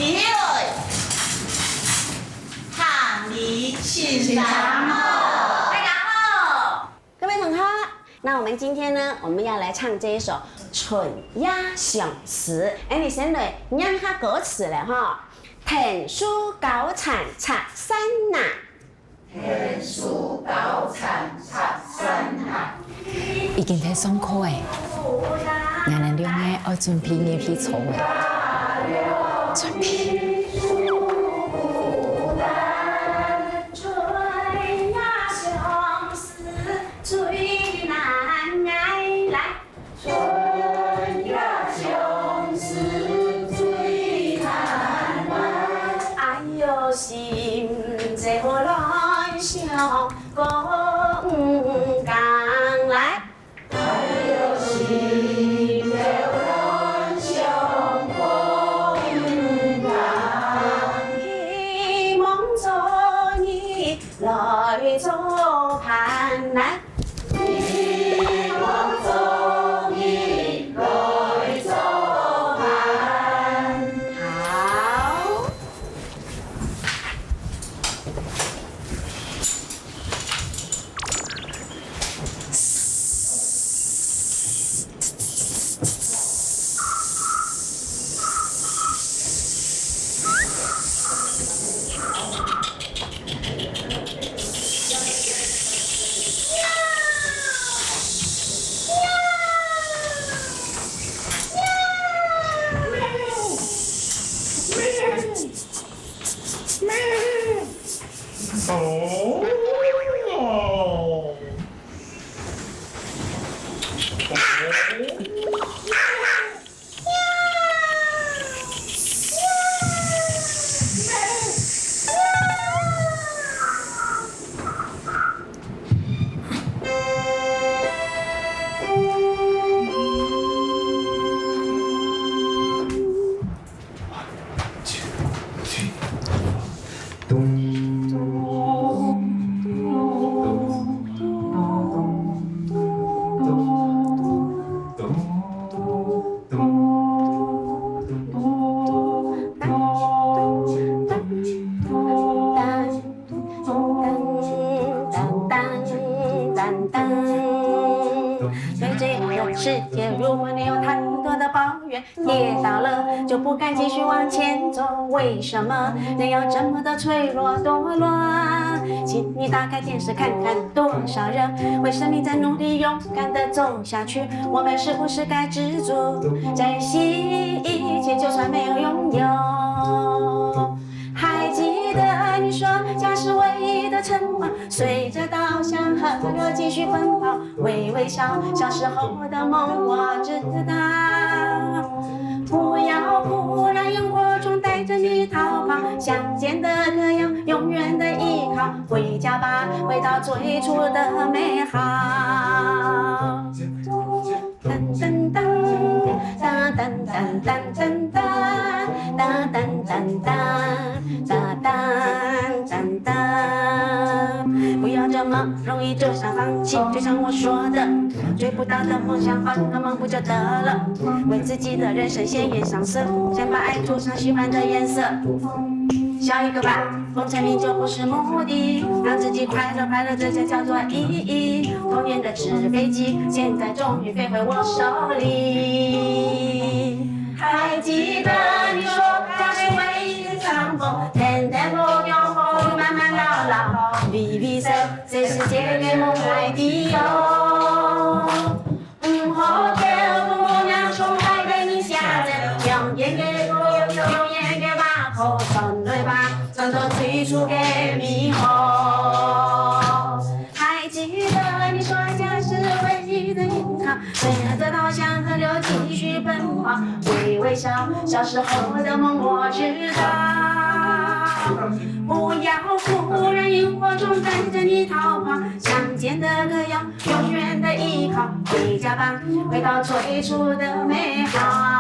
起来，喊你欣赏哦。大家好，各位同学，那我们今天呢，我们要来唱这一首《春夜相思》。你先来念下歌词嘞哈。田书高残插山呐，天书高残插山呐。已经在上课诶，俺们两个要准备热皮草诶，准备。春夜相思最难挨来，春夜相思最难挨。哎呦心在我乱想共港来。来做伴来，希望终于来作伴。好。世界如果你有太多的抱怨，跌倒了就不敢继续往前走。为什么人要这么的脆弱堕落？请你打开电视看看，多少人为生命在努力勇敢的走下去。我们是不是该知足，珍惜一切，就算没有拥有？还记得你说家是唯一的城堡，随着稻香河流继续奔跑，微微笑，小时候的梦我知道。不要哭，让萤火虫带着你逃跑，乡间的歌谣，永远的依靠，回家吧，回到最初的美好。噔噔噔，哒噔噔噔噔哒，哒噔噔哒，哒噔噔哒。不要这么容易就想放弃，就像我说的，追不到的梦想，换个梦不就得了？为自己的人生鲜艳上色，先把爱涂上喜欢的颜色。笑一个吧，功成名就不是目的，让自己快乐快乐，这才叫做意义。童年的纸飞机，现在终于飞回我手里。还记得你说家是唯一的长风，天天不用风雨慢慢老老，微微笑，这世界圆梦来的哟。后天姑娘宠爱给你下着，永远给不永远给把口转对吧，转到最初的迷惑。还记得你说家是唯一的银行，随着稻香河流继续奔跑，微微笑，小时候的梦我知道。不要哭，让萤火虫带着你逃跑，乡间的歌谣，永远的依靠，回家吧，回到最初的美好。